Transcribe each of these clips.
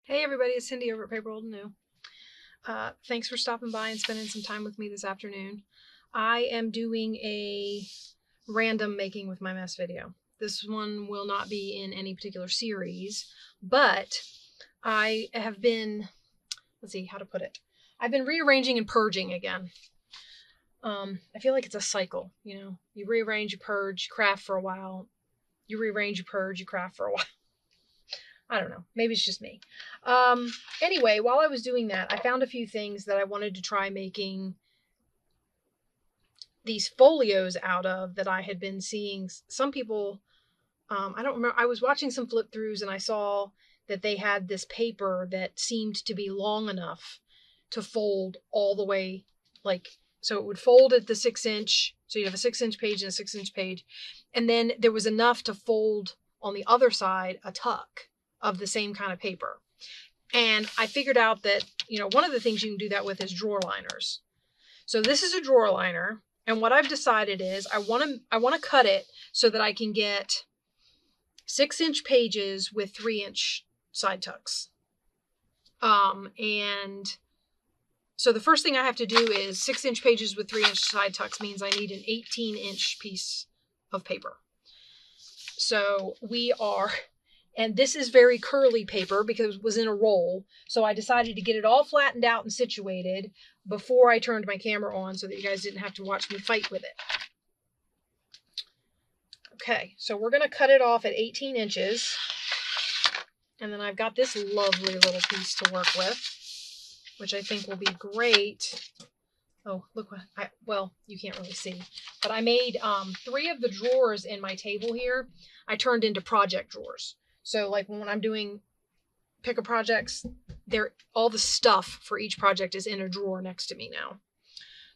Hey everybody, it's Cindy over at paper.old.new. Thanks for stopping by and spending some time with me this afternoon. I am doing a random making with my mess video. This one will not be in any particular series, but I have been, let's see how to put it. I've been rearranging and purging again. I feel like it's a cycle, you know. You rearrange, you purge, you craft for a while. You rearrange, you purge, you craft for a while. I don't know. Maybe it's just me. Anyway, while I was doing that, I found a few things that I wanted to try making these folios out of that I had been seeing some people. I don't remember. I was watching some flip throughs and I saw that they had this paper that seemed to be long enough to fold all the way, so it would fold at the 6-inch. So you'd have a 6-inch page and a 6-inch page. And then there was enough to fold on the other side a tuck of the same kind of paper. And I figured out that, one of the things you can do that with is drawer liners. So this is a drawer liner. And what I've decided is I want to cut it so that I can get 6-inch pages with 3-inch side tucks. And so the first thing I have to do is 6-inch pages with 3-inch side tucks means I need an 18-inch piece of paper. So and this is very curly paper because it was in a roll. So I decided to get it all flattened out and situated before I turned my camera on so that you guys didn't have to watch me fight with it. Okay, so we're going to cut it off at 18 inches. And then I've got this lovely little piece to work with, which I think will be great. Oh, look what you can't really see, but I made 3 of the drawers in my table here. I turned into project drawers. So like when I'm doing picker projects, all the stuff for each project is in a drawer next to me now.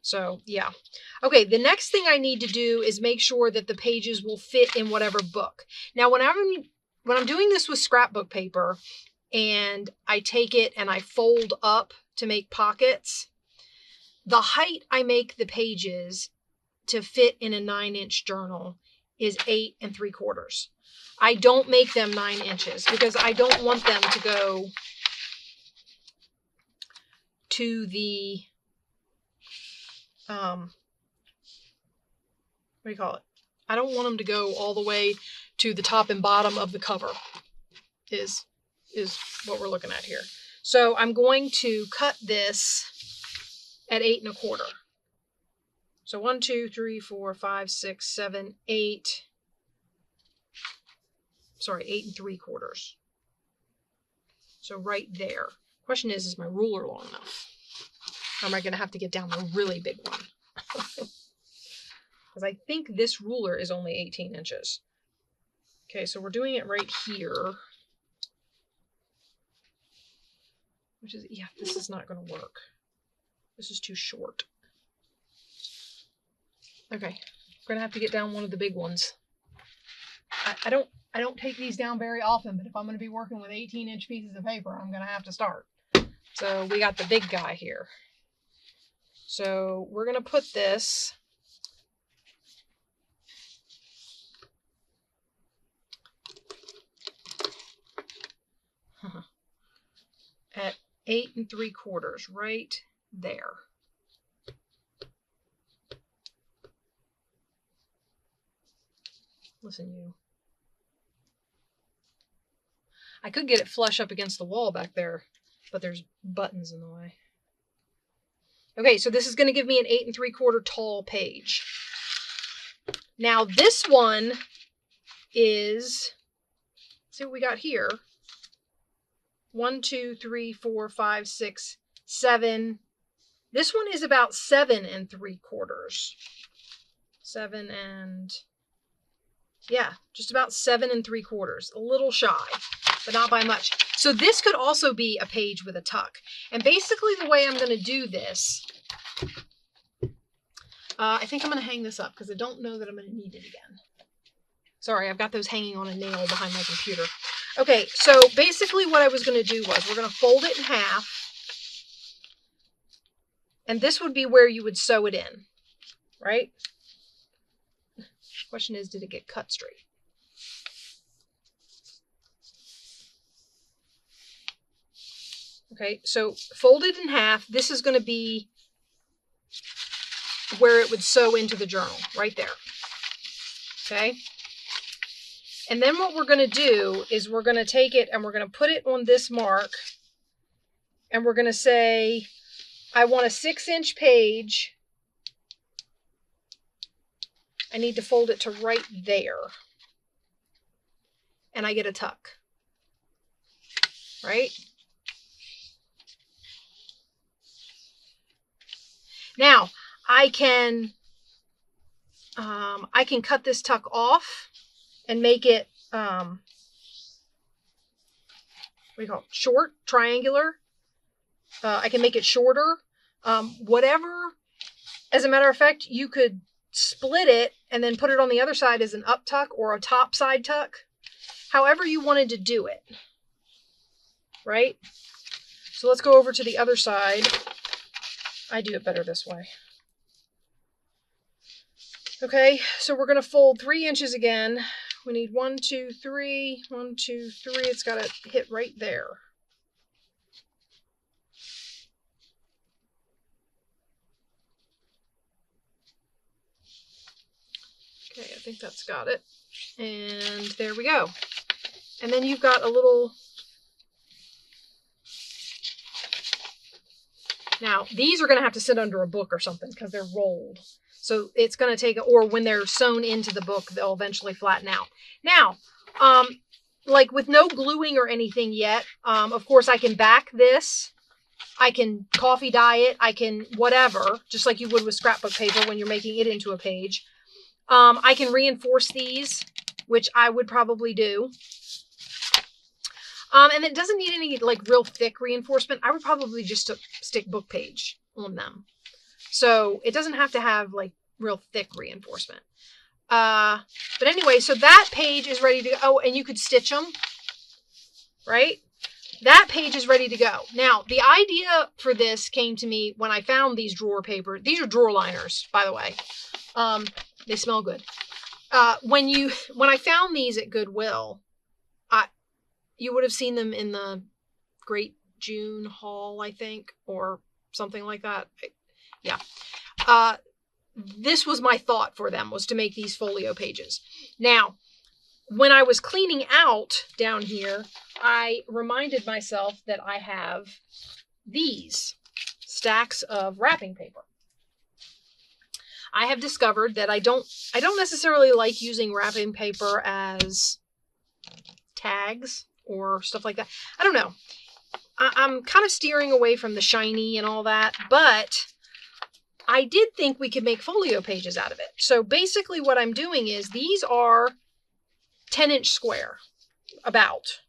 So yeah. Okay, the next thing I need to do is make sure that the pages will fit in whatever book. Now when I'm doing this with scrapbook paper and I take it and I fold up to make pockets, the height I make the pages to fit in a 9-inch journal is 8 3/4. I don't make them 9 inches because I don't want them to go to the, what do you call it? I don't want them to go all the way to the top and bottom of the cover is what we're looking at here. So I'm going to cut this at 8 1/4. So 1, 2, 3, 4, 5, 6, 7, 8. Sorry, 8 3/4. So right there. Question is my ruler long enough? Or am I going to have to get down the really big one? Because I think this ruler is only 18 inches. Okay, so we're doing it right here. Which is, yeah, this is not going to work. This is too short. Okay, I'm going to have to get down one of the big ones. I don't take these down very often, but if I'm going to be working with 18-inch pieces of paper, I'm going to have to start. So we got the big guy here. So we're going to put this at 8 3/4 right there. Listen, you. I could get it flush up against the wall back there, but there's buttons in the way. Okay, so this is going to give me an 8 3/4 tall page. Now this one is, see what we got here. 1, 2, 3, 4, 5, 6, 7. This one is about 7 3/4. 7 and, yeah, just about 7 3/4. A little shy, but not by much. So this could also be a page with a tuck. And basically the way I'm going to do this, I think I'm going to hang this up because I don't know that I'm going to need it again. Sorry, I've got those hanging on a nail behind my computer. Okay, so basically what I was going to do was we're going to fold it in half. And this would be where you would sew it in, right? Question is, did it get cut straight? Okay, so fold it in half. This is going to be where it would sew into the journal, right there. Okay. And then what we're going to do is we're going to take it and we're going to put it on this mark. And we're going to say, I want a 6-inch page. I need to fold it to right there. And I get a tuck. Right? Now, I can cut this tuck off and make it, what do you call it? Short, triangular. I can make it shorter. Whatever. As a matter of fact, you could split it and then put it on the other side as an up tuck or a top side tuck. However you wanted to do it. Right? So let's go over to the other side. I do it better this way. Okay, so we're going to fold 3 inches again. We need 1, 2, 3, 1, 2, 3. It's got to hit right there. Okay, I think that's got it. And there we go. And then you've got a little... Now, these are going to have to sit under a book or something because they're rolled. So it's going to take, or when they're sewn into the book, they'll eventually flatten out. Now, like with no gluing or anything yet, of course I can back this. I can coffee dye it. I can whatever, just like you would with scrapbook paper when you're making it into a page. I can reinforce these, which I would probably do. And it doesn't need any like real thick reinforcement. I would probably just stick book page on them. So it doesn't have to have like real thick reinforcement. But anyway, so that page is ready to go. Oh, and you could stitch them, right? That page is ready to go. Now, the idea for this came to me when I found these drawer paper. These are drawer liners, by the way. They smell good. When I found these at Goodwill, you would have seen them in the Great June haul, I think, or something like that. Yeah. This was my thought for them, was to make these folio pages. Now, when I was cleaning out down here, I reminded myself that I have these stacks of wrapping paper. I have discovered that I don't necessarily like using wrapping paper as tags or stuff like that. I don't know. I'm kind of steering away from the shiny and all that, but I did think we could make folio pages out of it. So basically what I'm doing is these are 10-inch square, about.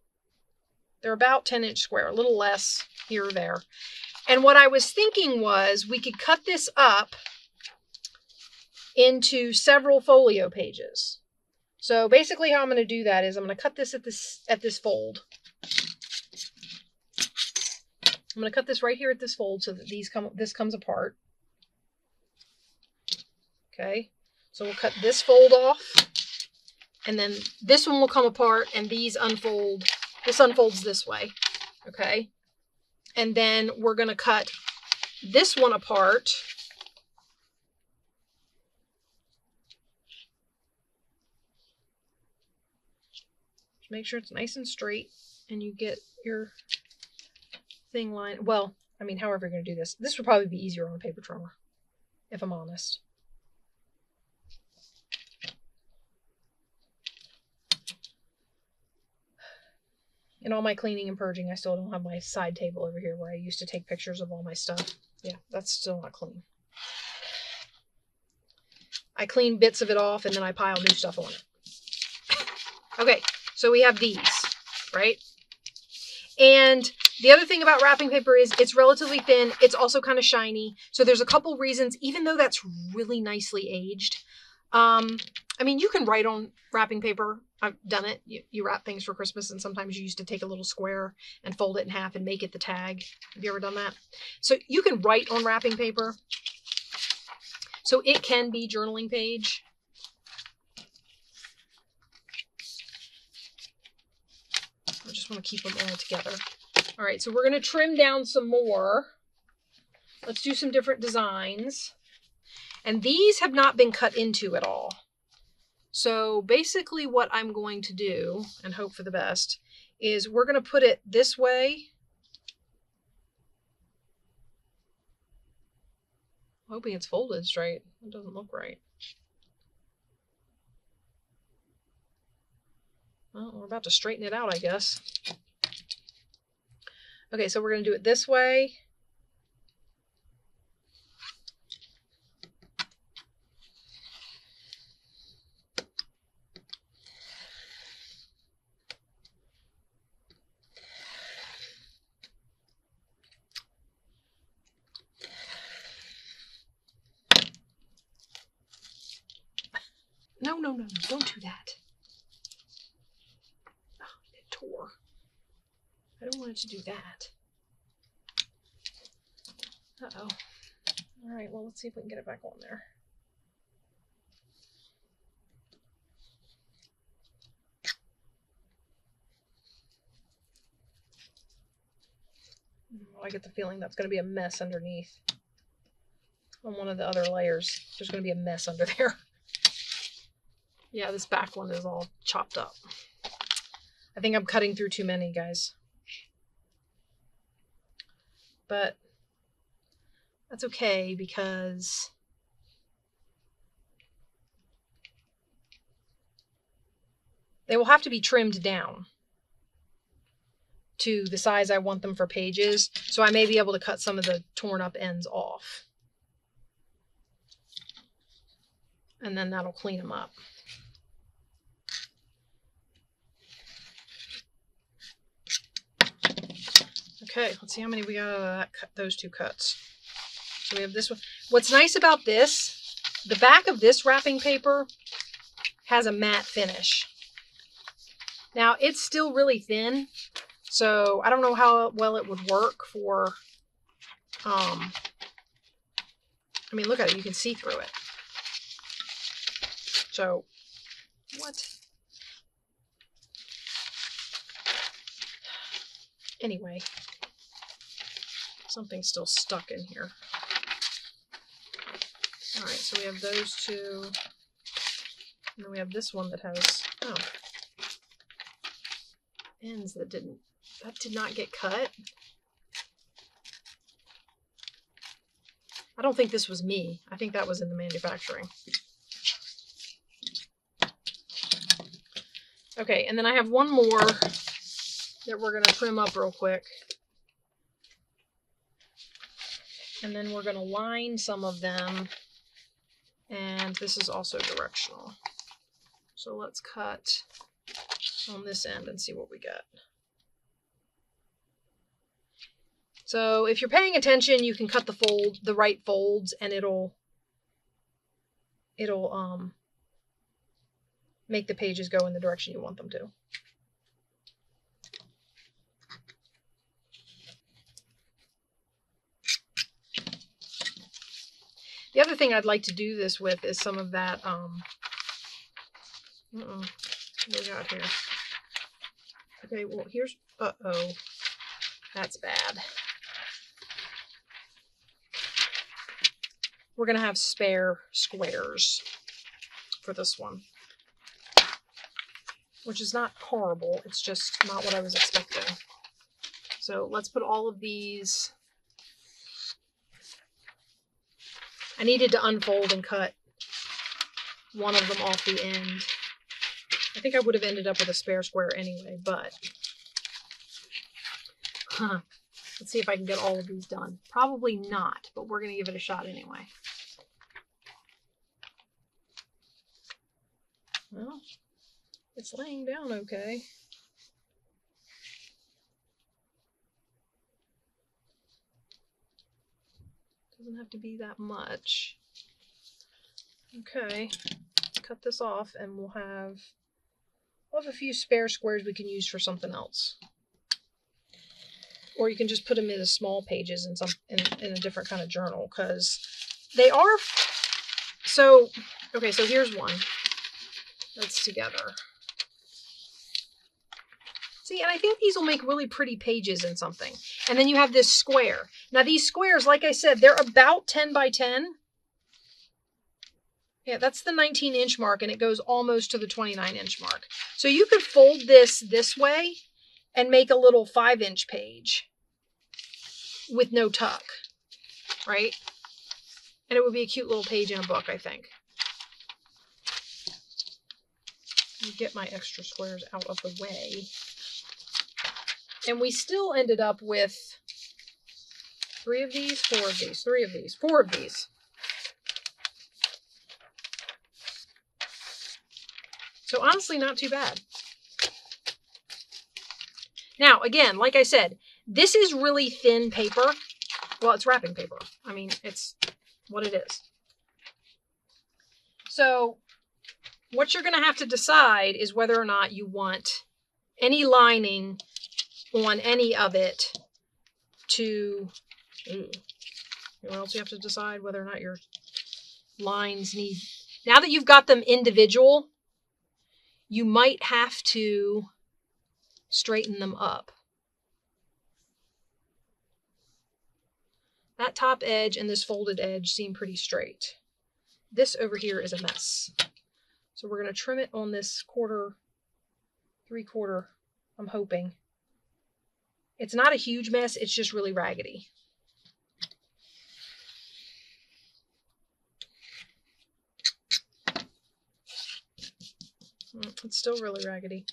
They're about 10-inch square, a little less here or there. And what I was thinking was we could cut this up into several folio pages. So basically how I'm going to do that is I'm going to cut this at this fold. I'm going to cut this right here at this fold so that this comes apart. Okay, so we'll cut this fold off, and then this one will come apart, and these unfold. This unfolds this way. Okay, and then we're going to cut this one apart. Make sure it's nice and straight and you get your thing lined. Well, I mean, however you're going to do this. This would probably be easier on a paper trimmer, if I'm honest. In all my cleaning and purging, I still don't have my side table over here where I used to take pictures of all my stuff. Yeah, that's still not clean. I clean bits of it off and then I pile new stuff on it. Okay. So we have these, right? And the other thing about wrapping paper is it's relatively thin. It's also kind of shiny. So there's a couple reasons, even though that's really nicely aged. I mean, you can write on wrapping paper. I've done it. You wrap things for Christmas, and sometimes you used to take a little square and fold it in half and make it the tag. Have you ever done that? So you can write on wrapping paper. So it can be journaling page. I just want to keep them all together. All right, so we're going to trim down some more. Let's do some different designs. And these have not been cut into at all. So basically what I'm going to do, and hope for the best, is we're going to put it this way. I'm hoping it's folded straight. It doesn't look right. Well, we're about to straighten it out, I guess. Okay, so we're going to do it this way. No, don't do that. Oh, it tore. I don't want it to do that. Uh-oh. All right, well, let's see if we can get it back on there. I get the feeling that's going to be a mess underneath. On one of the other layers, there's going to be a mess under there. Yeah, this back one is all chopped up. I think I'm cutting through too many, guys. But that's okay because they will have to be trimmed down to the size I want them for pages. So I may be able to cut some of the torn up ends off. And then that'll clean them up. Okay, let's see how many we got out of that those two cuts. So we have this one. What's nice about this, the back of this wrapping paper has a matte finish. Now, it's still really thin, so I don't know how well it would work for, I mean, look at it. You can see through it. So, what? Anyway, something's still stuck in here. All right, so we have those two. And then we have this one that has, ends that did not get cut. I don't think this was me. I think that was in the manufacturing. Okay, and then I have one more that we're going to trim up real quick. And then we're going to line some of them. And this is also directional. So let's cut on this end and see what we get. So if you're paying attention, you can cut the right folds, and it'll make the pages go in the direction you want them to. The other thing I'd like to do this with is some of that, what do we got here? Okay, well, here's, uh-oh, that's bad. We're going to have spare squares for this one, which is not horrible. It's just not what I was expecting. So let's put all of these. I needed to unfold and cut one of them off the end. I think I would have ended up with a spare square anyway, but let's see if I can get all of these done. Probably not, but we're going to give it a shot anyway. Well, it's laying down okay. Doesn't have to be that much. Okay, cut this off and we'll have a few spare squares we can use for something else. Or you can just put them in as small pages in a different kind of journal, because they are so. Okay, so here's one that's together. See, and I think these will make really pretty pages in something. And then you have this square. Now these squares, like I said, they're about 10 by 10. Yeah, that's the 19-inch mark, and it goes almost to the 29-inch mark. So you could fold this way and make a little 5-inch page with no tuck, right? And it would be a cute little page in a book, I think. Let me get my extra squares out of the way. And we still ended up with 3 of these, 4 of these, 3 of these, 4 of these. So honestly, not too bad. Now, again, like I said, this is really thin paper. Well, it's wrapping paper. I mean, it's what it is. So what you're going to have to decide is whether or not you want any lining on any of it to... You know what else you have to decide? Whether or not your lines need... Now that you've got them individual, you might have to straighten them up. That top edge and this folded edge seem pretty straight. This over here is a mess. So we're going to trim it on this 1/4, 3/4, I'm hoping. It's not a huge mess, it's just really raggedy. It's still really raggedy.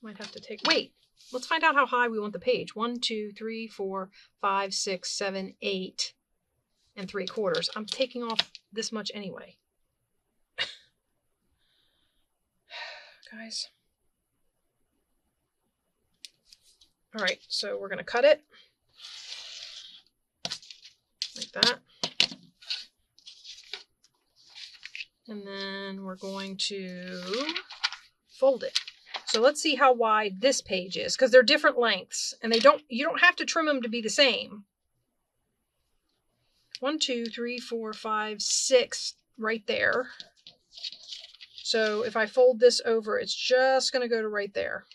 Might have to take... Wait, let's find out how high we want the page. 1, 2, 3, 4, 5, 6, 7, 8, and 3/4. I'm taking off this much anyway. Guys. All right, so we're going to cut it like that. And then we're going to fold it. So let's see how wide this page is, because they're different lengths and you don't have to trim them to be the same. 1, 2, 3, 4, 5, 6 right there. So if I fold this over, it's just going to go to right there.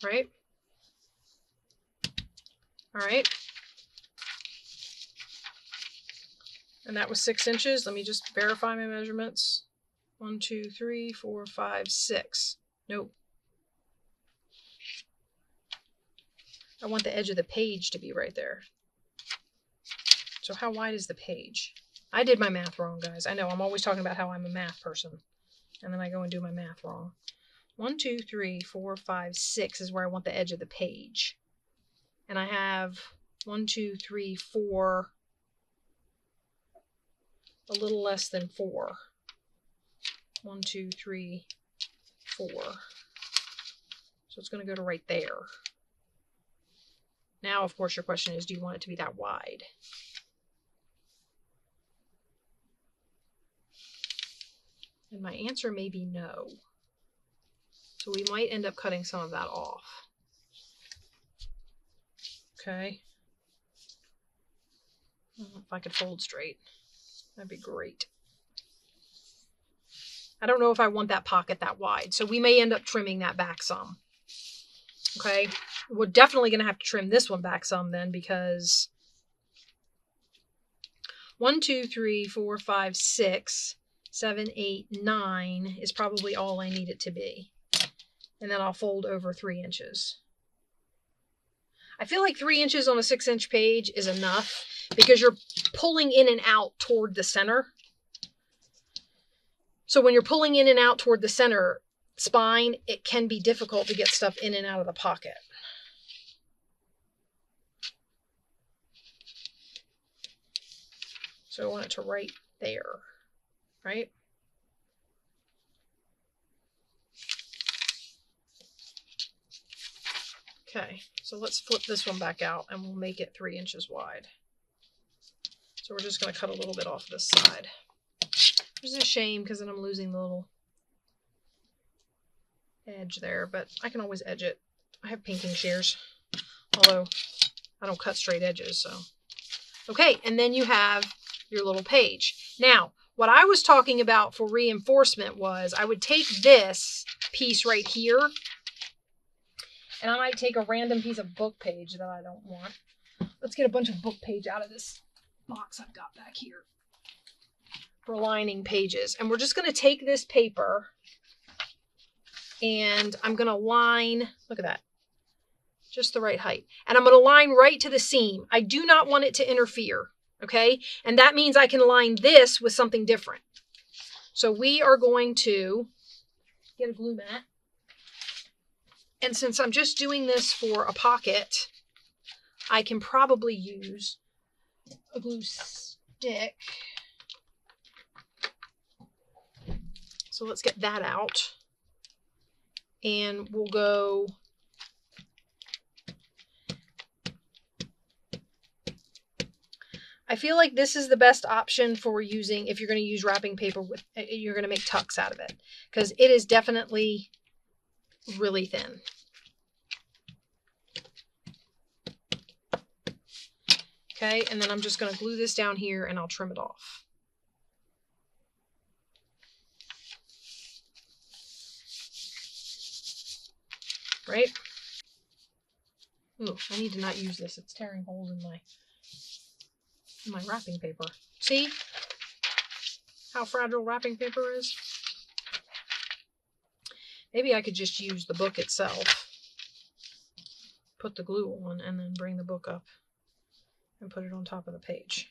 Right? All right. And that was 6 inches. Let me just verify my measurements. 1, 2, 3, 4, 5, 6. Nope. I want the edge of the page to be right there. So how wide is the page? I did my math wrong, guys. I know, I'm always talking about how I'm a math person. And then I go and do my math wrong. 1, 2, 3, 4, 5, 6 is where I want the edge of the page. And I have 1, 2, 3, 4... a little less than 4. 1, 2, 3, 4. So it's going to go to right there. Now, of course, your question is, do you want it to be that wide? And my answer may be no. So we might end up cutting some of that off. Okay. I don't know if I could fold straight. That'd be great. I don't know if I want that pocket that wide, so we may end up trimming that back some. Okay, we're definitely going to have to trim this one back some then, because 1, 2, 3, 4, 5, 6, 7, 8, 9 is probably all I need it to be. And then I'll fold over 3 inches. I feel like 3 inches on a 6-inch page is enough, because you're pulling in and out toward the center. So when you're pulling in and out toward the center spine, it can be difficult to get stuff in and out of the pocket. So I want it to right there, right? Okay, so let's flip this one back out and we'll make it 3 inches wide. So we're just going to cut a little bit off this side. Which is a shame, because then I'm losing the little edge there, but I can always edge it. I have painting shears, although I don't cut straight edges, so. Okay, and then you have your little page. Now, What I was talking about for reinforcement was I would take this piece right here, and I might take a random piece of book page that I don't want. Let's get a bunch of book page out of this box I've got back here for lining pages. And we're just going to take this paper and I'm going to line, look at that, just the right height. And I'm going to line right to the seam. I do not want it to interfere, okay? And that means I can line this with something different. So we are going to get a glue mat. And since I'm just doing this for a pocket, I can probably use a glue stick. So let's get that out. And we'll go I feel like this is the best option for using if you're going to use wrapping paper with you're going to make tucks out of it, because it is definitely really thin. Okay, and then I'm just going to glue this down here and I'll trim it off. Right? Ooh, I need to not use this. It's tearing holes in my wrapping paper. See how fragile wrapping paper is? Maybe I could just use the book itself, put the glue on, and then bring the book up and put it on top of the page.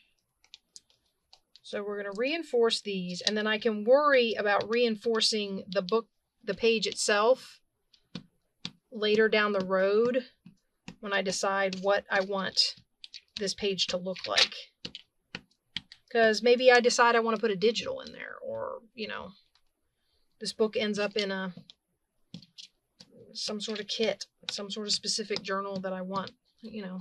So we're going to reinforce these, and then I can worry about reinforcing the book, the page itself, later down the road when I decide what I want this page to look like. Because maybe I decide I want to put a digital in there, or, you know, this book ends up in some sort of kit, some sort of specific journal that I want, you know.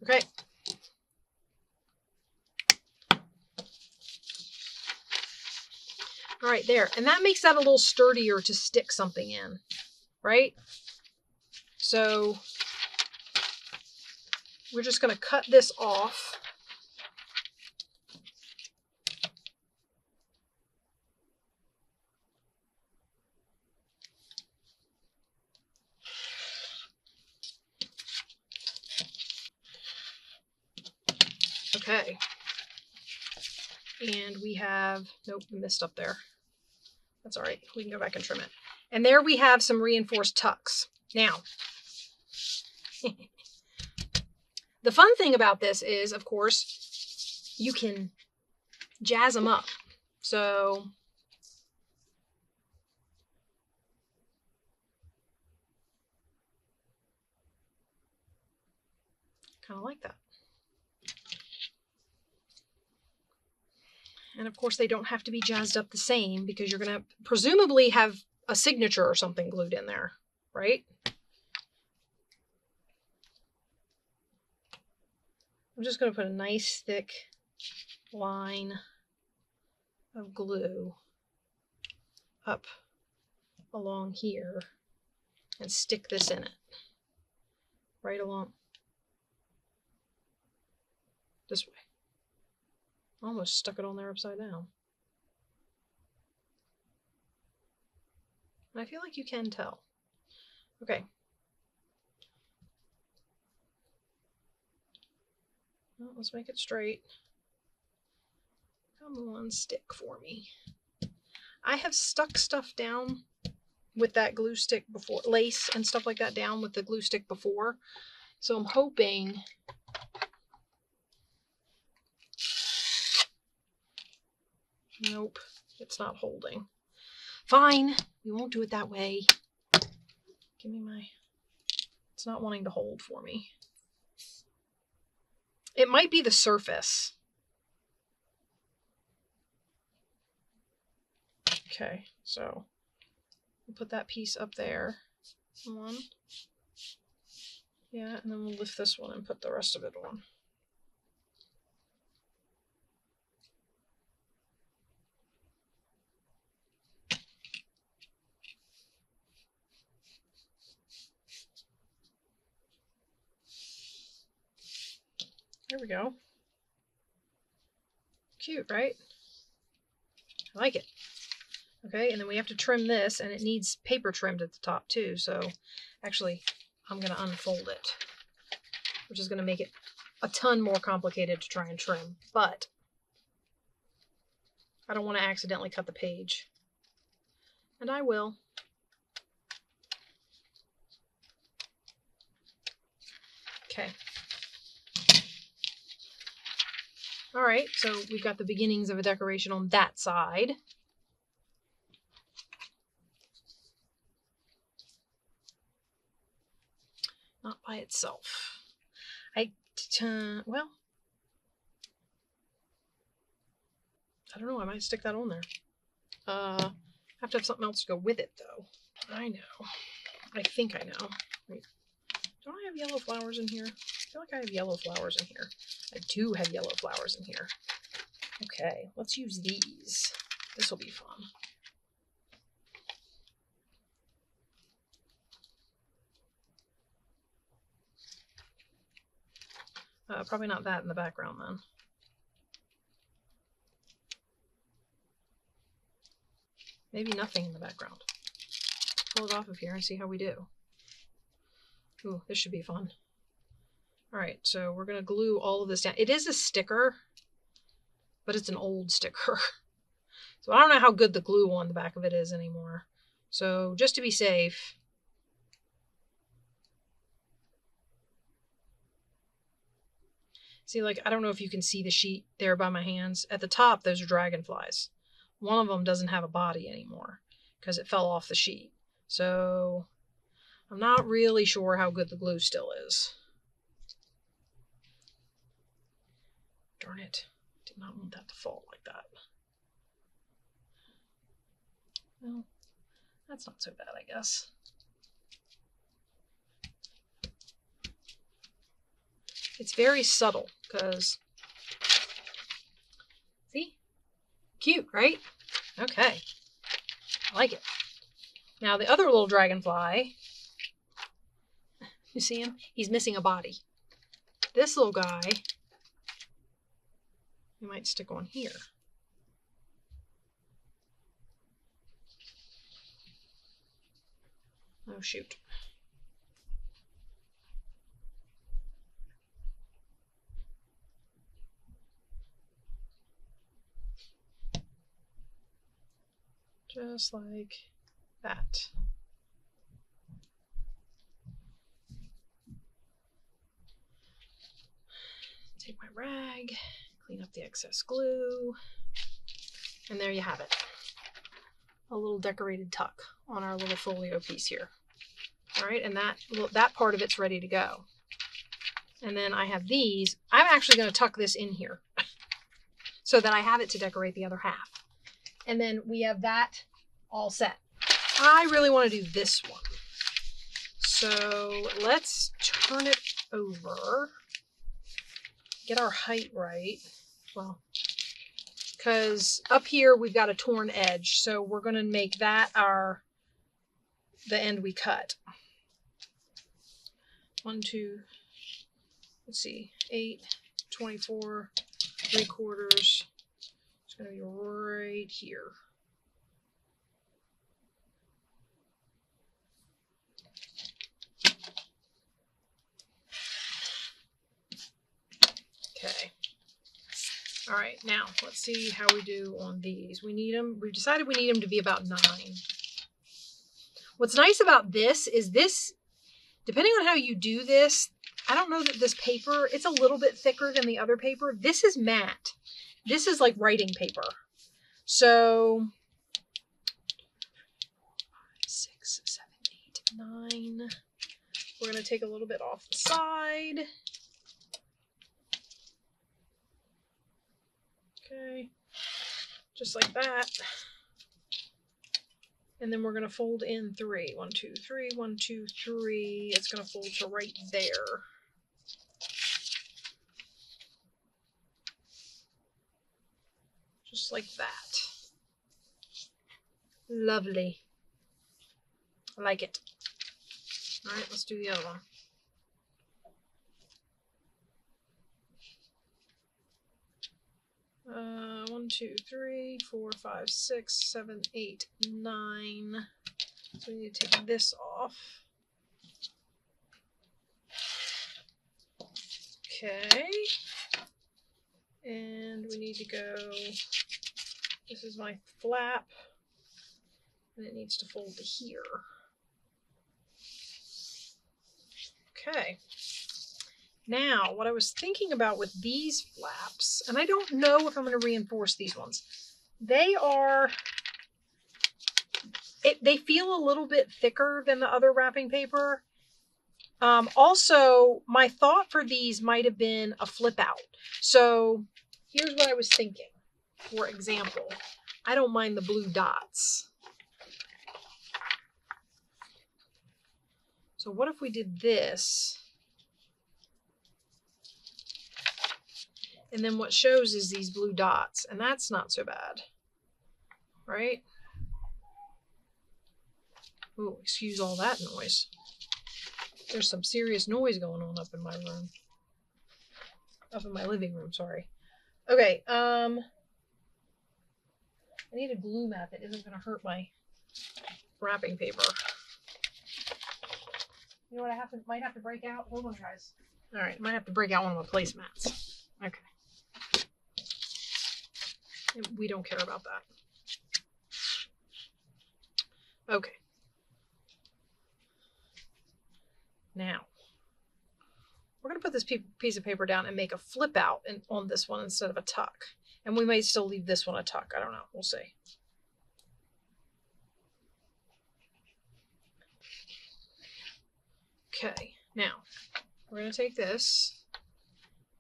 Okay. All right, there. And that makes that a little sturdier to stick something in, right? So we're just going to cut this off. Okay. And we have, nope, we missed up there. That's all right. We can go back and trim it. And there we have some reinforced tucks. Now, the fun thing about this is, of course, you can jazz them up. So kind of like that. And of course, they don't have to be jazzed up the same, because you're going to presumably have a signature or something glued in there, right? I'm just going to put a nice thick line of glue up along here and stick this in it right along this way. Almost stuck it on there upside down. And I feel like you can tell. Okay. Well, let's make it straight. Come on, stick for me. I have stuck stuff down with that glue stick before, lace and stuff like that down with the glue stick before. So I'm hoping nope, it's not holding. Fine, we won't do it that way. Give me my, it's not wanting to hold for me. It might be the surface. Okay, so we'll put that piece up there. One. Yeah, and then we'll lift this one and put the rest of it on. There we go. Cute, right? I like it. Okay, and then we have to trim this, and it needs paper trimmed at the top too. So actually, I'm going to unfold it, which is going to make it a ton more complicated to try and trim. But I don't want to accidentally cut the page. And I will. Okay. All right, so we've got the beginnings of a decoration on that side. Not by itself. Well, I don't know. I might stick that on there. Have to have something else to go with it, though. I know. I think I know. Wait, don't I have yellow flowers in here? I feel like I have yellow flowers in here. I do have yellow flowers in here. Okay, let's use these. This will be fun. Probably not that in the background then. Maybe nothing in the background. Pull it off of here and see how we do. Ooh, this should be fun. All right, so we're going to glue all of this down. It is a sticker, but it's an old sticker. So I don't know how good the glue on the back of it is anymore. So just to be safe, see, like, I don't know if you can see the sheet there by my hands. At the top, those are dragonflies. One of them doesn't have a body anymore because it fell off the sheet. So I'm not really sure how good the glue still is. Darn it. Did not want that to fall like that. Well, that's not so bad, I guess. It's very subtle because, see? Cute, right? Okay. I like it. Now the other little dragonfly, you see him? He's missing a body. This little guy, you might stick on here. Oh, shoot. Just like that. Take my rag, clean up the excess glue, and there you have it. A little decorated tuck on our little folio piece here. All right, and that part of it's ready to go. And then I have these. I'm actually going to tuck this in here so that I have it to decorate the other half. And then we have that all set. I really want to do this one. So let's turn it over. Get our height right. Well, because up here we've got a torn edge. So we're going to make that the end we cut. 1, 2, let's see, 8, 24, 3/4. It's going to be right here. Okay. All right, now let's see how we do on these. We've decided we need them to be about 9. What's nice about this is this, depending on how you do this, I don't know that this paper, it's a little bit thicker than the other paper. This is matte. This is like writing paper. So 6, 7, 8, 9. We're going to take a little bit off the side. Okay, just like that. And then we're going to fold in 3. 1, 2, 3, 1, 2, 3. It's going to fold to right there. Just like that. Lovely. I like it. All right, let's do the other one. 1, 2, 3, 4, 5, 6, 7, 8, 9. So we need to take this off. Okay. And we need to go, this is my flap, and it needs to fold to here. Okay. Now, what I was thinking about with these flaps, and I don't know if I'm going to reinforce these ones. They are, they feel a little bit thicker than the other wrapping paper. Also, my thought for these might have been a flip out. So here's what I was thinking. For example, I don't mind the blue dots. So what if we did this? And then what shows is these blue dots, and that's not so bad, right? Oh, excuse all that noise. There's some serious noise going on up in my room. Up in my living room, sorry. Okay, I need a glue mat that isn't going to hurt my wrapping paper. You know what might have to break out? Hold on, guys. All right, might have to break out one of my placemats. Okay. We don't care about that. Okay. Now, we're going to put this piece of paper down and make a flip out on this one instead of a tuck. And we may still leave this one a tuck. I don't know. We'll see. Okay. Now, we're going to take this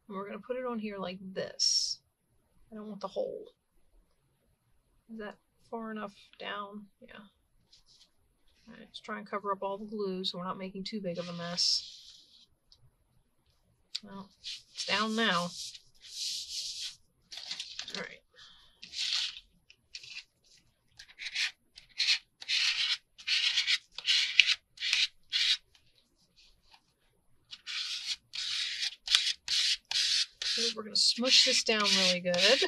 and we're going to put it on here like this. I don't want the hole. Is that far enough down? Yeah. All right, let's try and cover up all the glue so we're not making too big of a mess. Well, it's down now. All right. So we're going to smush this down really good.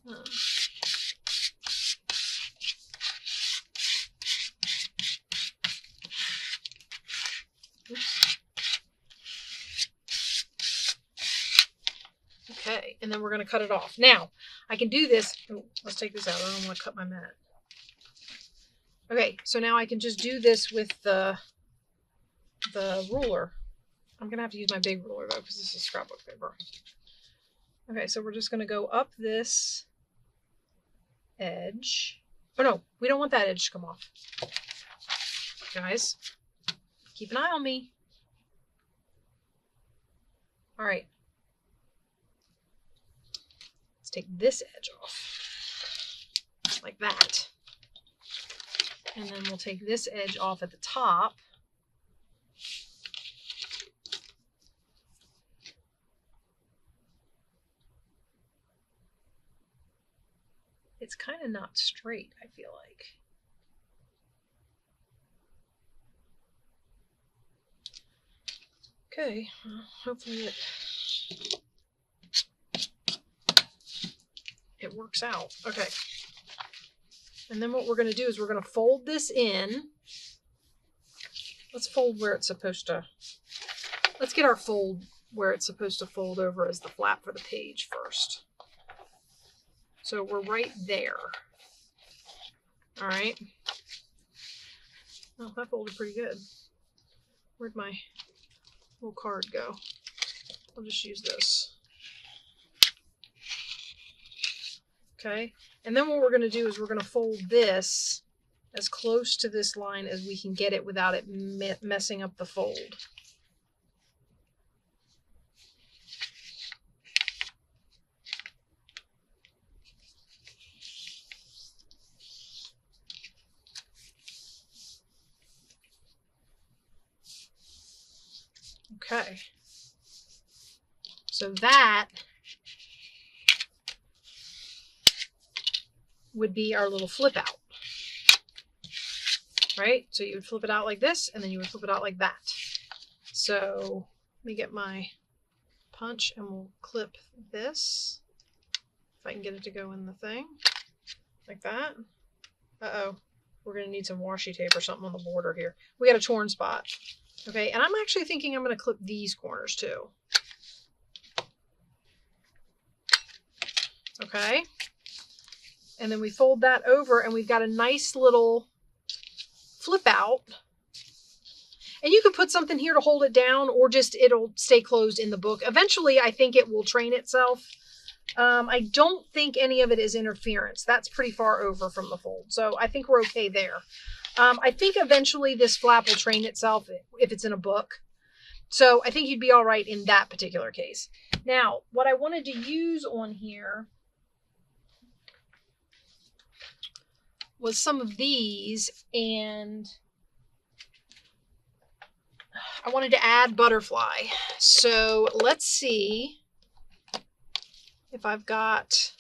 Oops. Okay, and then we're going to cut it off. Now, I can do this. Oh, let's take this out. I don't want to cut my mat. Okay, so now I can just do this with the ruler. I'm going to have to use my big ruler, though, because this is scrapbook paper. Okay, so we're just going to go up this edge. Oh, no, we don't want that edge to come off. Guys, keep an eye on me. All right. Let's take this edge off. Like that. And then we'll take this edge off at the top. It's kind of not straight, I feel like. Okay, well, hopefully it works out. Okay. And then what we're going to do is we're going to fold this in. Let's fold where it's supposed to. Let's get our fold where it's supposed to fold over as the flap for the page first. So we're right there. All right. Oh, that folded pretty good. Where'd my little card go? I'll just use this. Okay. And then what we're going to do is we're going to fold this as close to this line as we can get it without it messing up the fold. Okay. So that would be our little flip out. Right? So you would flip it out like this, and then you would flip it out like that. So let me get my punch and we'll clip this. If I can get it to go in the thing. Like that. Uh-oh. We're going to need some washi tape or something on the border here. We got a torn spot. Okay, and I'm actually thinking I'm going to clip these corners too. Okay. And then we fold that over and we've got a nice little flip out. And you could put something here to hold it down, or just it'll stay closed in the book. Eventually, I think it will train itself. I don't think any of it is interference. That's pretty far over from the fold. So I think we're okay there. I think eventually this flap will train itself if it's in a book. So I think you'd be all right in that particular case. Now, what I wanted to use on here was some of these, and I wanted to add butterfly. So let's see if I've got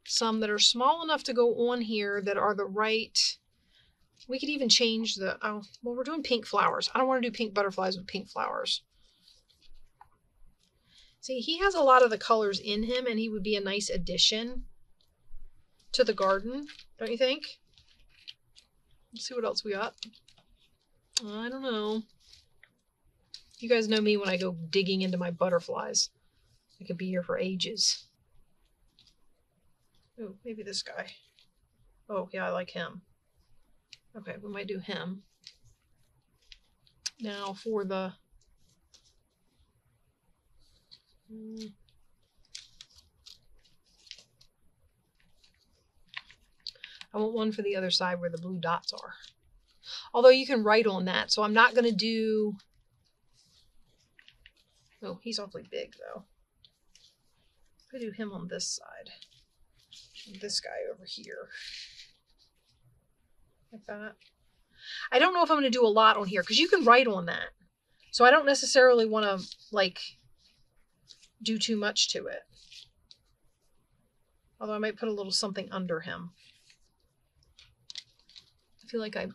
some that are small enough to go on here that are the right. We could even change the, oh, well, we're doing pink flowers. I don't want to do pink butterflies with pink flowers. See, he has a lot of the colors in him, and he would be a nice addition to the garden, don't you think? Let's see what else we got. I don't know. You guys know me when I go digging into my butterflies. I could be here for ages. Oh, maybe this guy. Oh, yeah, I like him. Okay, we might do him. Now for the... I want one for the other side where the blue dots are. Although you can write on that, so I'm not going to do... Oh, he's awfully big, though. I'm going to do him on this side. And this guy over here. Like that. I don't know if I'm going to do a lot on here, because you can write on that. So I don't necessarily want to, like, do too much to it. Although I might put a little something under him. I feel like I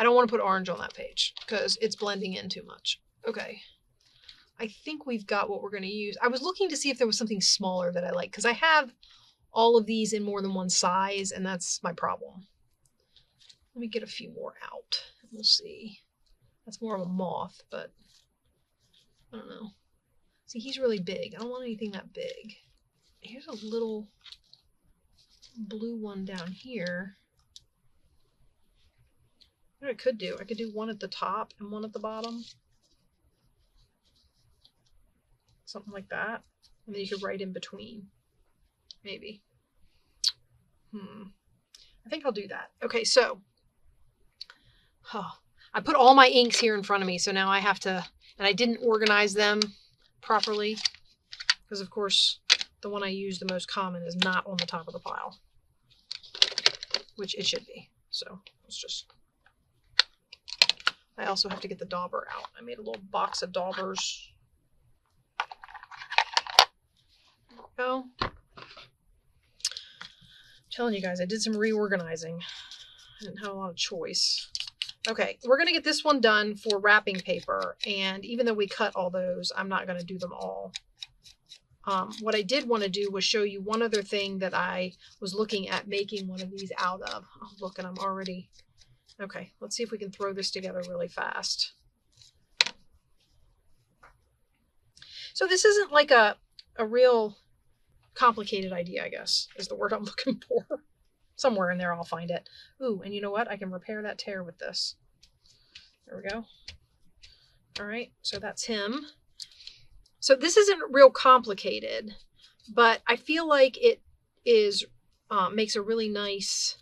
don't want to put orange on that page because it's blending in too much. Okay. I think we've got what we're going to use. I was looking to see if there was something smaller that I like, because I have all of these in more than one size, and that's my problem. Let me get a few more out. We'll see. That's more of a moth, but I don't know. See, he's really big. I don't want anything that big. Here's a little blue one down here. What I could do, I could do one at the top and one at the bottom. Something like that. And then you could write in between. Maybe. I think I'll do that. Okay, so I put all my inks here in front of me, so now I have to, and I didn't organize them properly because, of course, the one I use the most common is not on the top of the pile, which it should be. So let's just... I also have to get the dauber out. I made a little box of daubers. There we go. I'm telling you guys, I did some reorganizing. I didn't have a lot of choice. Okay, we're going to get this one done for wrapping paper. And even though we cut all those, I'm not going to do them all. What I did want to do was show you one other thing that I was looking at making one of these out of. Oh, look, and I'm already... Okay, let's see if we can throw this together really fast. So this isn't like a real complicated idea, I guess, is the word I'm looking for. Somewhere in there I'll find it. Ooh, and you know what? I can repair that tear with this. There we go. All right, so that's him. So this isn't real complicated, but I feel like it is makes a really nice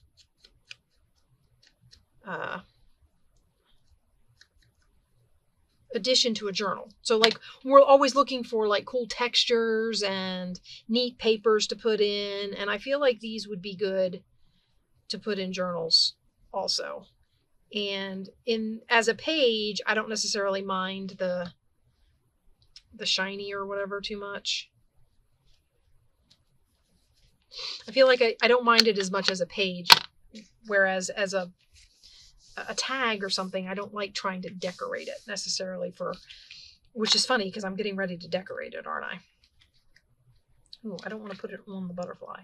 addition to a journal. So like we're always looking for like cool textures and neat papers to put in, and I feel like these would be good to put in journals also. And as a page, I don't necessarily mind the shiny or whatever too much. I feel like I don't mind it as much as a page, whereas as a a tag or something, I don't like trying to decorate it necessarily for, which is funny because I'm getting ready to decorate it, aren't I? Ooh, I don't want to put it on the butterfly.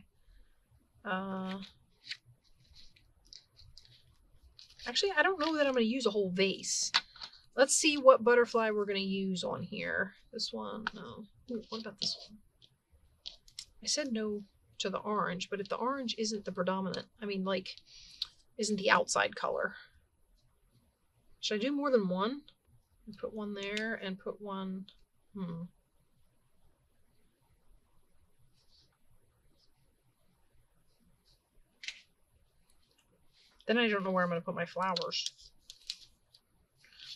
Actually, I don't know that I'm going to use a whole vase. Let's see what butterfly we're going to use on here. This one, no. Ooh, what about this one? I said no to the orange, but if the orange isn't the predominant, I mean, like, isn't the outside color. Should I do more than one? Put one there and put one, Then I don't know where I'm going to put my flowers.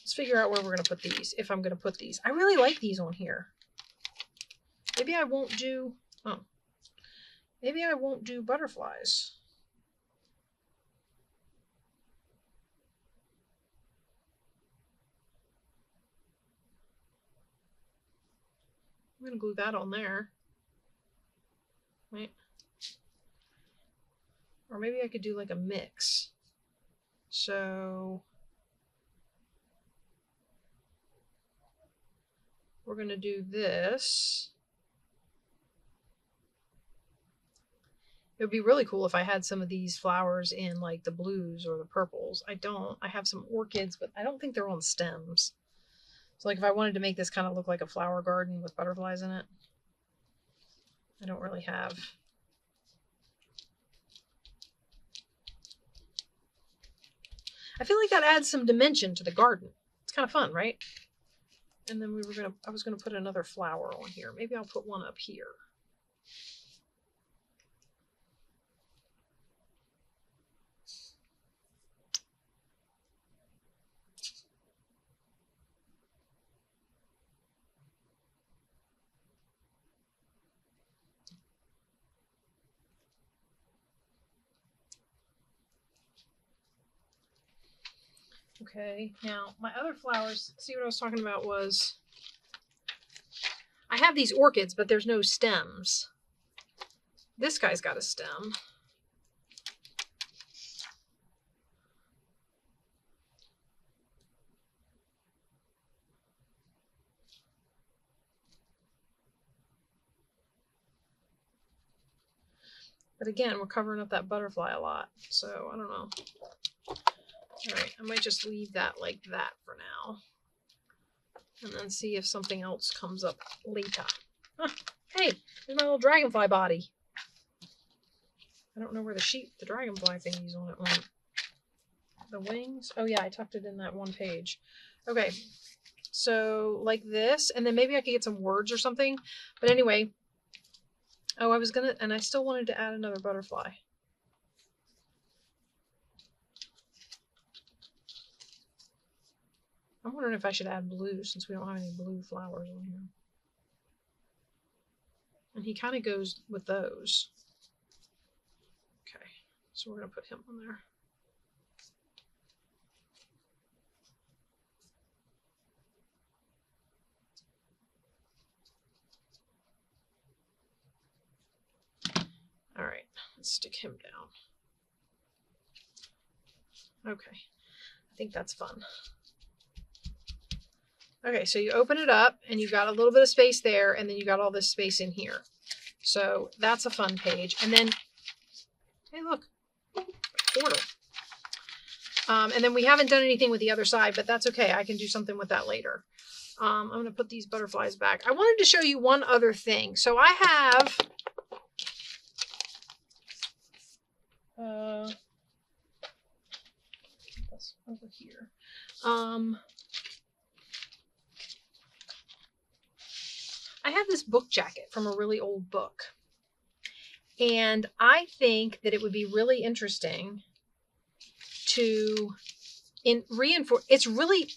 Let's figure out where we're going to put these, if I'm going to put these. I really like these on here. Maybe I won't do, maybe I won't do butterflies. I'm going to glue that on there. Right? Or maybe I could do like a mix. So we're going to do this. It would be really cool if I had some of these flowers in like the blues or the purples. I don't. I have some orchids, but I don't think they're on stems. So like if I wanted to make this kind of look like a flower garden with butterflies in it, I don't really have. I feel like that adds some dimension to the garden. It's kind of fun, right? And then I was gonna put another flower on here. Maybe I'll put one up here. Okay, now my other flowers, see what I was talking about was, I have these orchids, but there's no stems. This guy's got a stem. But again, we're covering up that butterfly a lot, so I don't know. All right, I might just leave that like that for now. And then see if something else comes up later. Huh, hey, there's my little dragonfly body. I don't know where the dragonfly thingies on it went. The wings? Oh yeah, I tucked it in that one page. Okay, so like this, and then maybe I could get some words or something. But anyway, oh, and I still wanted to add another butterfly. I'm wondering if I should add blue since we don't have any blue flowers on here. And he kind of goes with those. Okay, so we're going to put him on there. All right, let's stick him down. Okay, I think that's fun. Okay, so you open it up and you've got a little bit of space there, and then you got all this space in here. So that's a fun page. And then, hey, look, portal. And then we haven't done anything with the other side, but that's okay. I can do something with that later. I'm going to put these butterflies back. I wanted to show you one other thing. So I have that's over here. I have this book jacket from a really old book. And I think that it would be really interesting to reinforce. It's really,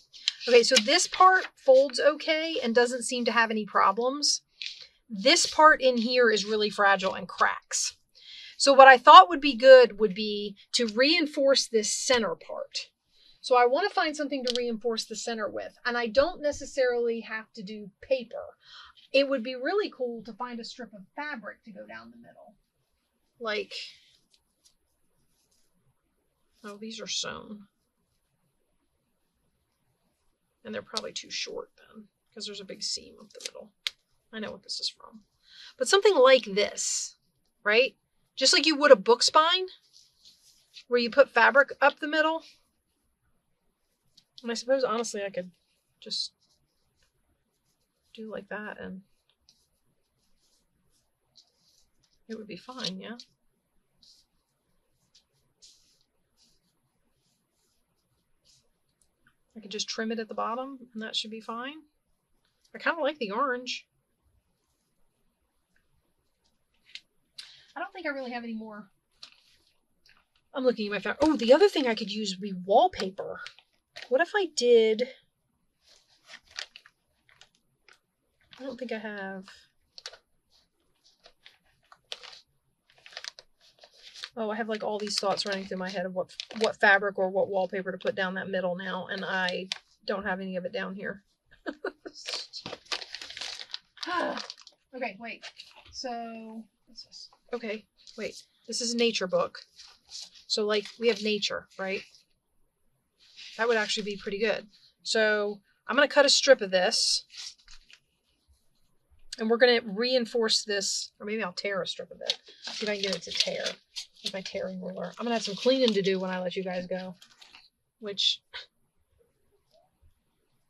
okay, so this part folds okay and doesn't seem to have any problems. This part in here is really fragile and cracks. So what I thought would be good would be to reinforce this center part. So I want to find something to reinforce the center with. And I don't necessarily have to do paper. It would be really cool to find a strip of fabric to go down the middle. Like, oh, these are sewn. And they're probably too short then, because there's a big seam up the middle. I know what this is from. But something like this, right? Just like you would a book spine, where you put fabric up the middle. And I suppose, honestly, I could just do like that and it would be fine, yeah? I could just trim it at the bottom and that should be fine. I kind of like the orange. I don't think I really have any more. I'm looking at my fabric. Oh, the other thing I could use would be wallpaper. What if I did... I don't think I have... Oh, I have like all these thoughts running through my head of what fabric or what wallpaper to put down that middle now, and I don't have any of it down here. Okay, wait. So, what's this? Okay, wait. This is a nature book. So, like, we have nature, right? That would actually be pretty good. So, I'm going to cut a strip of this. And we're going to reinforce this. Or maybe I'll tear a strip of it. See if I can get it to tear with my tearing ruler. I'm going to have some cleaning to do when I let you guys go. Which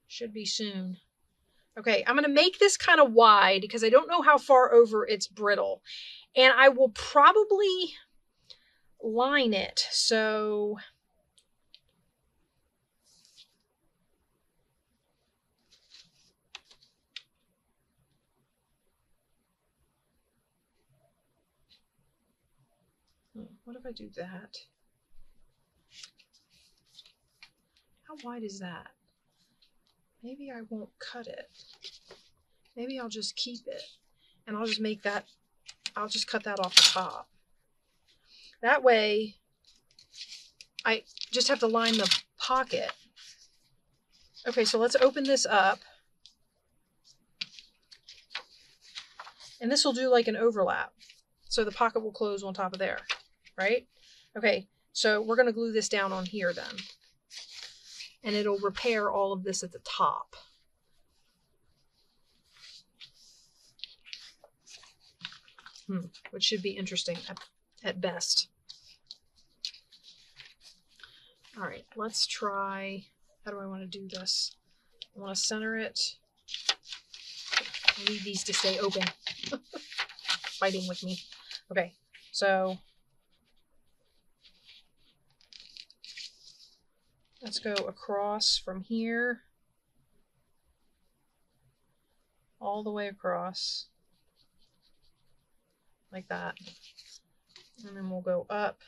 should be soon. Okay, I'm going to make this kind of wide because I don't know how far over it's brittle. And I will probably line it. So what if I do that? How wide is that? Maybe I won't cut it. Maybe I'll just keep it. And I'll just make that, I'll just cut that off the top. That way, I just have to line the pocket. Okay, so let's open this up. And this will do like an overlap. So the pocket will close on top of there, right? Okay, so we're going to glue this down on here then. And it'll repair all of this at the top. Which should be interesting at best. All right, let's try, how do I want to do this? I want to center it. I need these to stay open. Fighting with me. Okay, so let's go across from here all the way across like that. And then we'll go up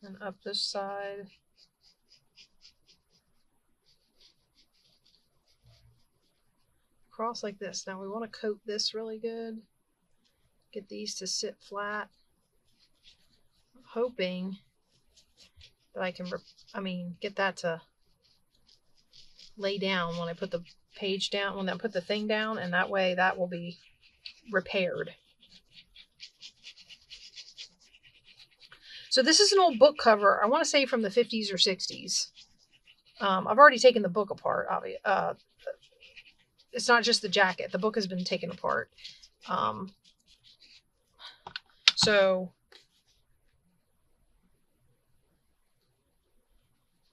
and up this side. Across like this. Now we want to coat this really good. Get these to sit flat. I'm hoping that I can, get that to lay down when I put the page down, when I put the thing down, and that way that will be repaired. So this is an old book cover. I want to say from the 50s or 60s. I've already taken the book apart. It's not just the jacket. The book has been taken apart. So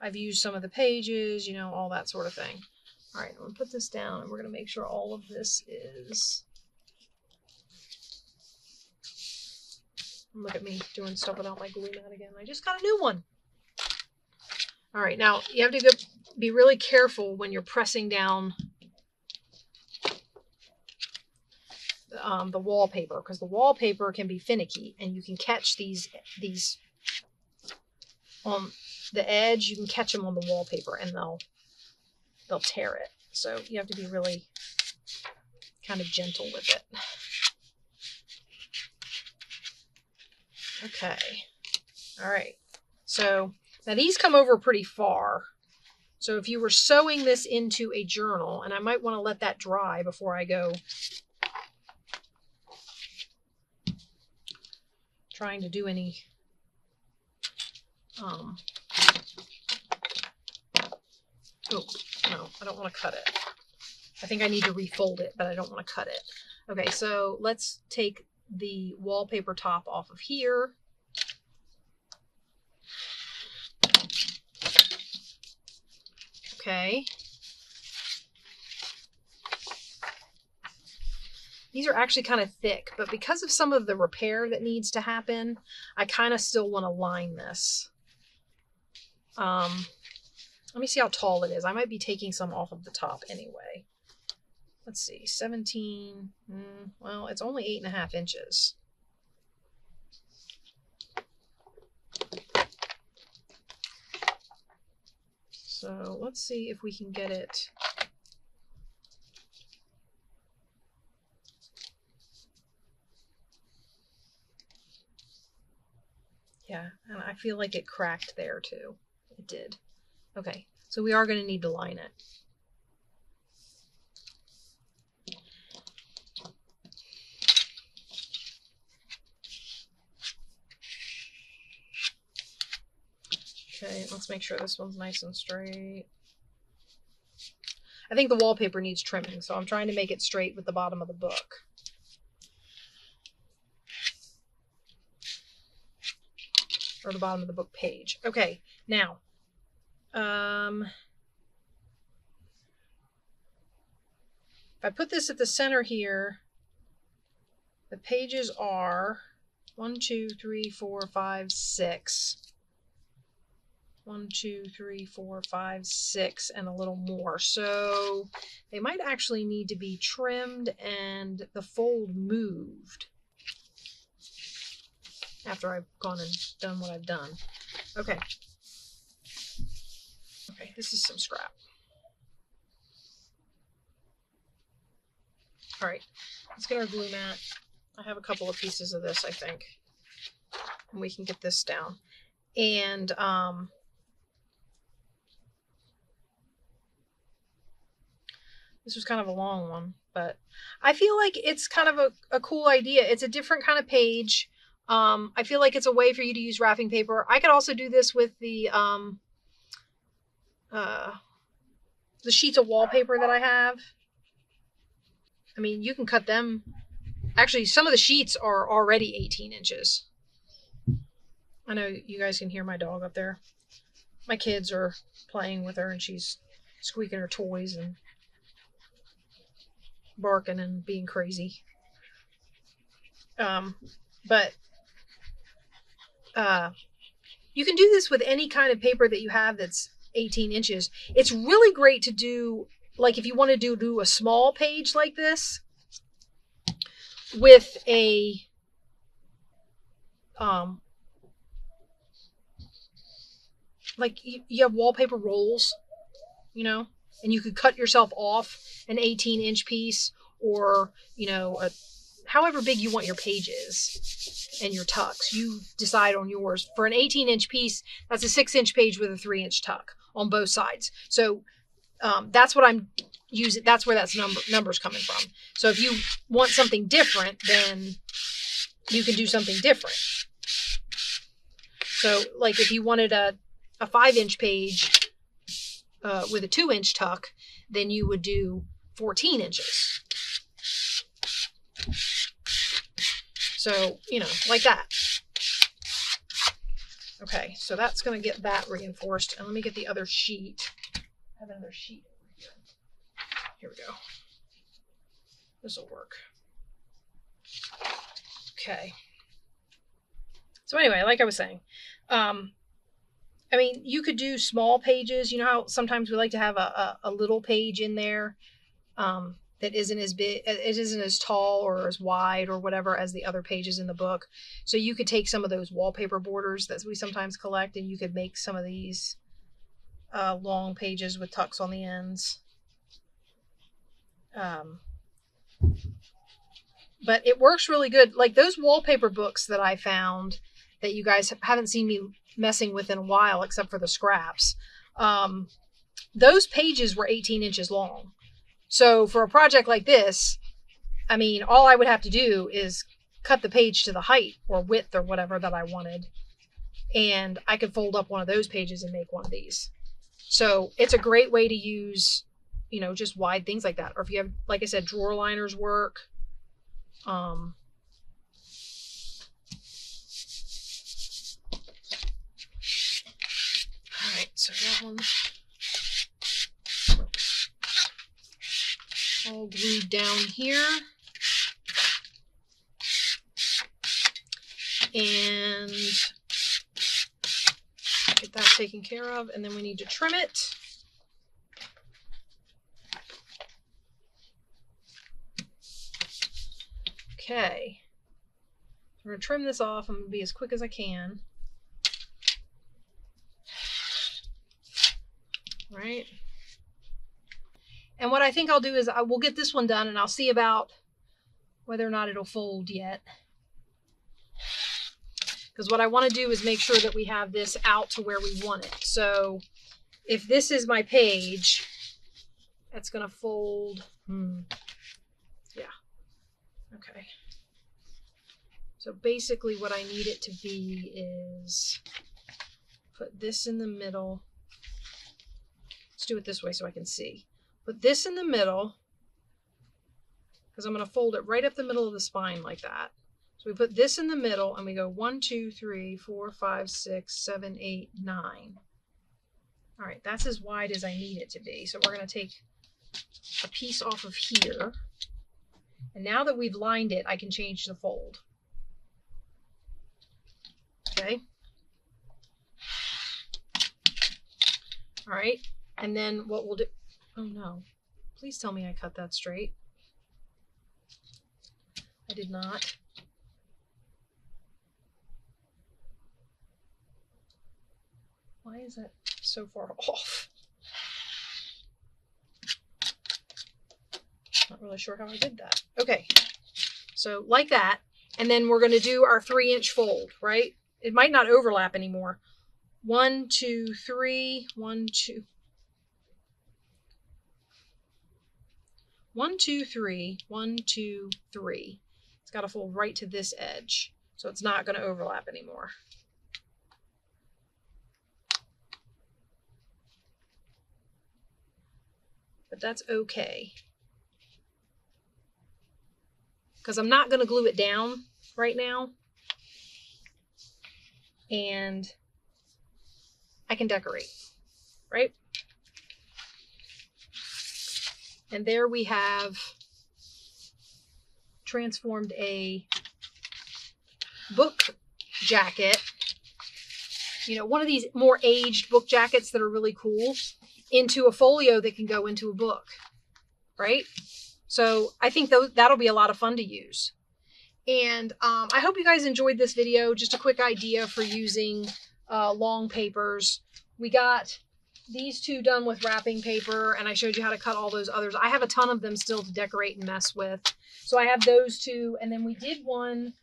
I've used some of the pages, all that sort of thing. All right, I'm going to put this down and we're going to make sure all of this is... Look at me doing stuff without my glue mat again. I just got a new one. All right, now you have to be really careful when you're pressing down the wallpaper, because the wallpaper can be finicky and you can catch these on the edge. You can catch them on the wallpaper and they'll tear it. So you have to be really kind of gentle with it. Okay. All right. So now these come over pretty far. So if you were sewing this into a journal, and I might want to let that dry before I go trying to do any Oh, no, I don't want to cut it. I think I need to refold it, but I don't want to cut it. Okay, so let's take the wallpaper top off of here. Okay. These are actually kind of thick, but because of some of the repair that needs to happen, I kind of still want to line this. Let me see how tall it is. I might be taking some off of the top anyway. Let's see, 17, well, it's only 8.5 inches. So let's see if we can get it. Yeah, and I feel like it cracked there too. It did. Okay, so we are going to need to line it. Okay, let's make sure this one's nice and straight. I think the wallpaper needs trimming, so I'm trying to make it straight with the bottom of the book. Or the bottom of the book page. Okay, now, if I put this at the center here, the pages are 1, 2, 3, 4, 5, 6. 1, 2, 3, 4, 5, 6, and a little more. So they might actually need to be trimmed and the fold moved after I've gone and done what I've done. Okay. Okay, this is some scrap. All right, let's get our glue mat. I have a couple of pieces of this, I think, and we can get this down. And this was kind of a long one, but I feel like it's kind of a cool idea. It's a different kind of page. I feel like it's a way for you to use wrapping paper. I could also do this with the sheets of wallpaper that I have. I mean, you can cut them. Actually, some of the sheets are already 18 inches. I know you guys can hear my dog up there. My kids are playing with her and she's squeaking her toys and barking and being crazy. But you can do this with any kind of paper that you have that's 18 inches. It's really great to do, like if you want to do a small page like this with a like you have wallpaper rolls, you know, and you could cut yourself off an 18-inch piece, or, you know, however big you want your pages and your tucks. You decide on yours. For an 18-inch piece, that's a 6-inch page with a 3-inch tuck on both sides. So that's what I'm using. That's where that's numbers coming from. So if you want something different, then you can do something different. So like if you wanted a 5-inch page with a 2-inch tuck, then you would do 14 inches. So, you know, like that. Okay, so that's going to get that reinforced. And let me get the other sheet. I have another sheet over here. Here we go. This will work. Okay. So anyway, like I was saying, I mean, you could do small pages. You know how sometimes we like to have a little page in there that isn't as big, it isn't as tall or as wide or whatever as the other pages in the book. So you could take some of those wallpaper borders that we sometimes collect, and you could make some of these long pages with tucks on the ends. But it works really good. Like those wallpaper books that I found that you guys haven't seen me messing with in a while, except for the scraps. Those pages were 18 inches long. So for a project like this, I mean, all I would have to do is cut the page to the height or width or whatever that I wanted. And I could fold up one of those pages and make one of these. So it's a great way to use, you know, just wide things like that. Or if you have, like I said, drawer liners work. All right, so that one's all glued down here. And get that taken care of, and then we need to trim it. Okay, we're going to trim this off. I'm going to be as quick as I can. Right. And what I think I'll do is I will get this one done, and I'll see about whether or not it'll fold yet. Because what I want to do is make sure that we have this out to where we want it. So if this is my page, that's going to fold. Yeah. Okay. So basically what I need it to be is put this in the middle. Let's do it this way so I can see. Put this in the middle, because I'm going to fold it right up the middle of the spine like that. So we put this in the middle and we go 1, 2, 3, 4, 5, 6, 7, 8, 9. All right, that's as wide as I need it to be. So we're going to take a piece off of here. And now that we've lined it, I can change the fold. Okay. All right. And then what we'll do, oh no, please tell me I cut that straight. I did not. Why is that so far off? Not really sure how I did that. Okay, so like that, and then we're going to do our 3-inch fold, right? It might not overlap anymore. 1, 2, 3, 1, 2. 1, 2, 3, 1, 2, 3. It's got to fold right to this edge, so it's not going to overlap anymore. But that's okay, because I'm not going to glue it down right now, and I can decorate, right? And there we have transformed a book jacket, you know, one of these more aged book jackets that are really cool, into a folio that can go into a book, right? So I think that'll be a lot of fun to use. And I hope you guys enjoyed this video. Just a quick idea for using long papers. We got these two done with wrapping paper, and I showed you how to cut all those others. I have a ton of them still to decorate and mess with. So I have those two, and then we did one,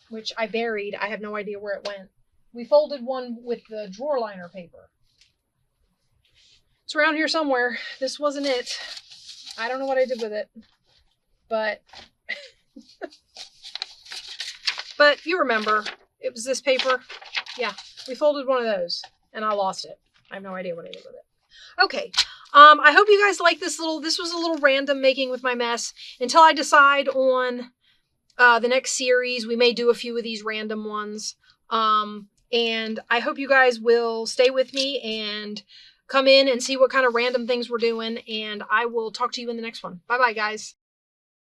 which I buried. I have no idea where it went. We folded one with the drawer liner paper. It's around here somewhere. This wasn't it. I don't know what I did with it, but but you remember, it was this paper. Yeah, we folded one of those, and I lost it. I have no idea what I did with it. Okay, I hope you guys like this was a little random making with my mess. Until I decide on the next series, we may do a few of these random ones. And I hope you guys will stay with me and come in and see what kind of random things we're doing. And I will talk to you in the next one. Bye-bye, guys.